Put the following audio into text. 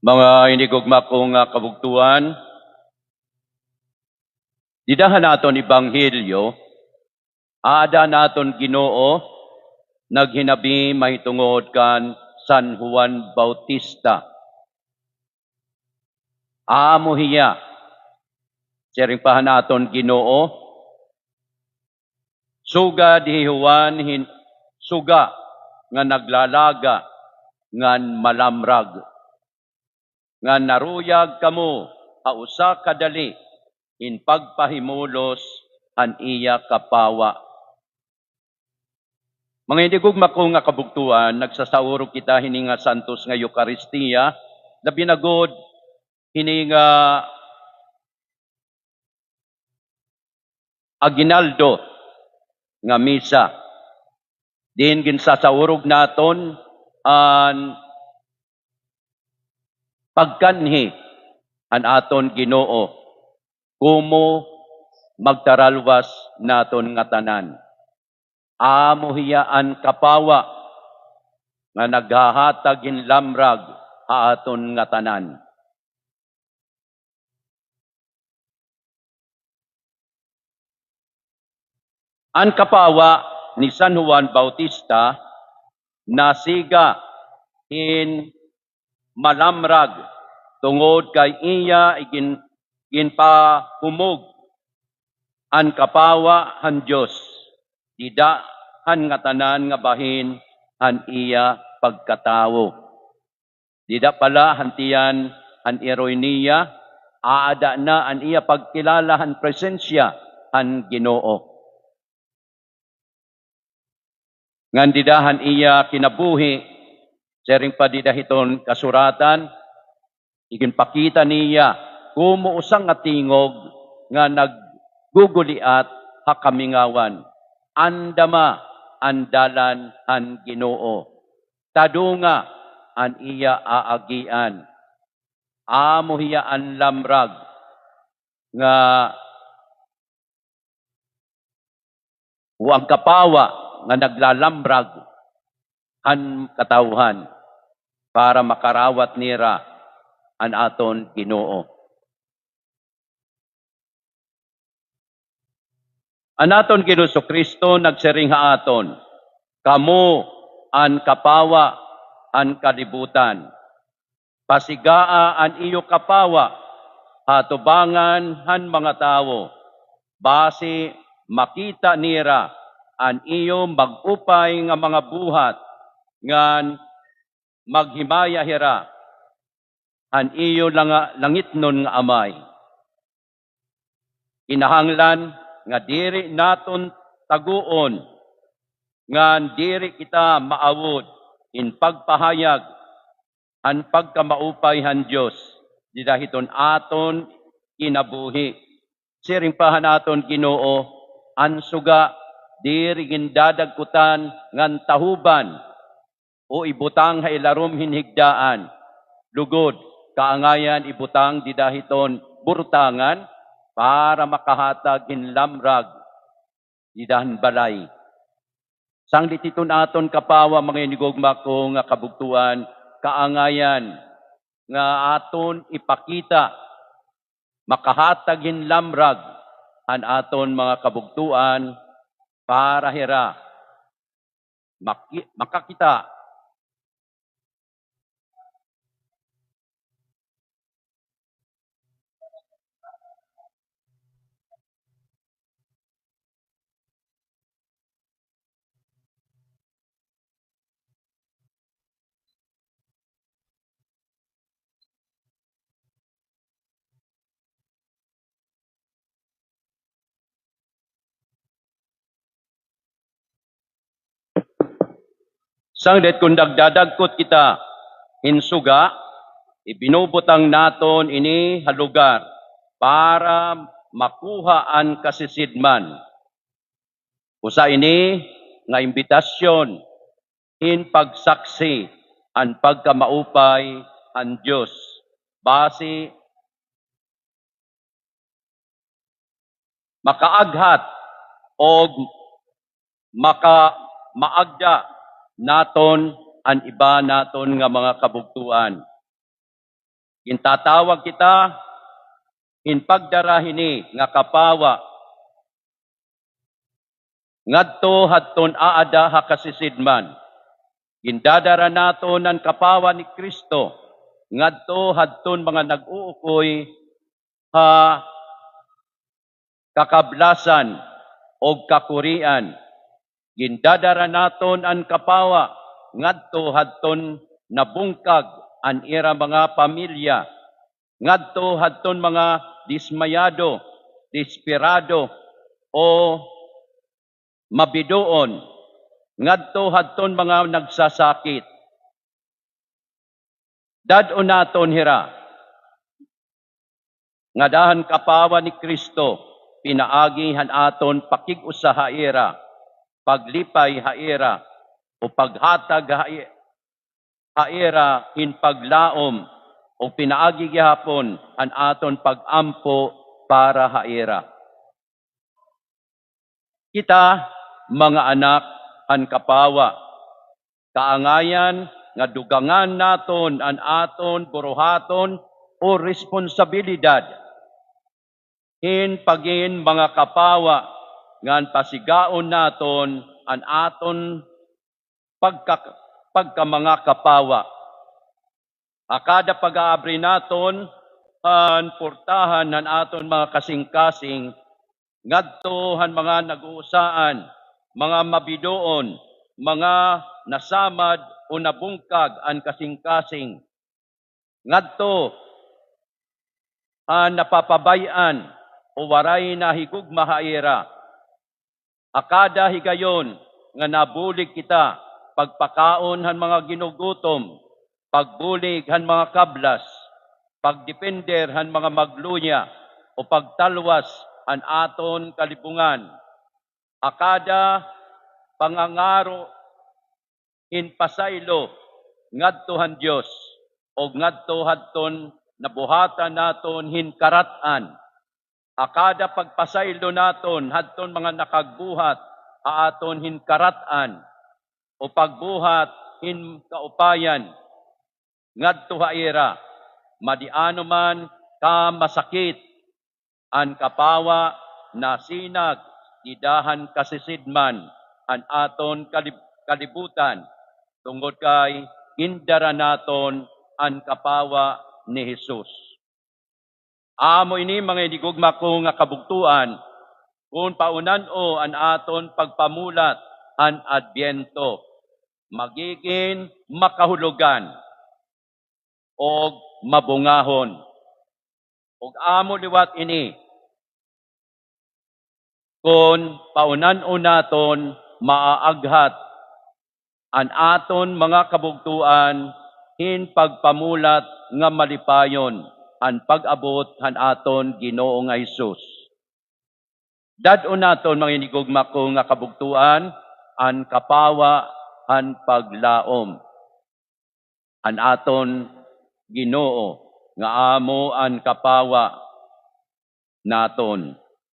Mga hinigugma kong kabugtuan, didahan naton Ibanghilyo, aada naton Ginoo, naghinabi mahitungod kan San Juan Bautista. Amo hiya, siring pahanaton Ginoo, suga di Juan suga nga naglalaga ngan malamrag, nga naruyag kamo ausa kadali in pagpahimulos an iya kapawa. Mga hinigugma ko nga kabugtuan, nagsasauro kita hininga santos nga Eucharistia, na binagod hininga aginaldo nga misa. Din ginsasaurog naton an pagkanhi an aton Ginoo kumo magtaralwas naton nga tanan. Amo hiya an kapawa nga naghahatag in lamrag ha aton nga tanan. An kapawa ni San Juan Bautista nasiga in malamrag tungod kay iya ginpahumog an kapawa han Dios, dida han nga tanan nga bahin han iya pagkatawo. Dida pala hantiyan han ironia, aada na an iya pagkilala han presensya han Ginoo. Ngan didahan iya kinabuhi, sering pa didahiton kasuratan, iginpakita niya kumo usang nga tingog nga nagguguliat hakamingawan. Andama andalan han Ginoo. Tadunga an iya aagian. Amo hiya an lamrag nga huwag kapawa nga naglalambrag han katawhan para makarawat nira an aton Ginoo. An aton Ginoo Kristo nagsiring ha aton, kamo an kapawa an kalibutan. Pasigaa an iyo kapawa hatubangan han mga tawo, base makita nira an iyo magupay nga mga buhat ngan maghimaya hira an iyo langitnon nga amay. Kinahanglan nga diri naton taguon ngan diri kita maawod in pagpahayag an pagkamaupay han Dios didahiton aton kinabuhi. Siring pahanaton Ginoo an suga diri gindadagkutan ngan tahuban o ibutang ha ilarom hinhigdaan. Lugod, kaangayan ibutang didahiton burtangan para makahatag lamrag didahan balay. Sang dititon aton kapawa mga inigugma ko nga kabugtuan, kaangayan nga aton ipakita makahatag lamrag an aton mga kabugtuan para hira makakita sang det kung dagdadagkot kita hinsuga, ibinubutang naton ini halugar para makuha an kasisidman. Usa ini nga imbitasyon in pagsaksi an pagkamaupay an Dios base makaaghat o maagda naton an iba naton nga mga kabugtuan. Intatawag kita, hinpagdarahini nga kapawa, ngadto hadton aada hakasisidman. Gindadara naton ang kapawa ni Kristo, ngadto hadton mga nag-uukoy ha kakablasan o kakurian. Gindadara naton ang kapawa, ngadto hadton nabungkag an ira mga pamilya, ngadto hadton mga dismayado, desperado o mabidoon, ngadto hadton mga nagsasakit. Dadon naton hira, nga dahan kapawa ni Kristo, pinaagihan aton pakig-usa haira, paglipay haira, o paghatag haira hinpaglaom, o pinaagi gihapon an aton pagampo para haira. Kita, mga anak, an kapawa, kaangayan nga dugangan naton an aton buruhaton o responsibilidad. Pagin mga kapawa, ngan pasigaon naton an aton pagka mga kapawa. Akada pag-aabri naton han portahan nan aton mga kasing-kasing, ngadto han mga nag-uusaan, mga mabidoon, mga nasamad o nabungkag an kasing-kasing, ngadto han napapabayan o waray na higugma haira. Akada higayon nga nabulig kita, pagpakaon han mga ginugutom, pagbulig han mga kablas, pagdepender han mga maglunya, o pagtalwas an aton kalibungan. Akada pangangaro pasaylo ngadto han Dios, o ngadto hadton nabuhatan naton hinkaratan. Akada pagpasaylo naton hadton mga nakagbuhat aton hinkaratan, o pagbuhat hinkaupayan ngadto haira. Madiano man ka masakit an kapawa na sinag idahan kasisidman an aton kalibutan, tungod kay indara naton an kapawa ni Jesus. Amo ini mga inigugma ko nga kabugtuan, kung paunan-o an aton pagpamulat an Adbyento, magiging makahulugan o mabungahon. Og amo liwat ini, kung paunan-o naton maaaghat an aton mga kabugtuan hin pagpamulat nga malipayon an pag-abot han aton Ginoo nga Hesus. Dadon naton mga inigugma ko nga kabugtuan an kapawa han paglaom. An aton Ginoo nga amo an kapawa naton.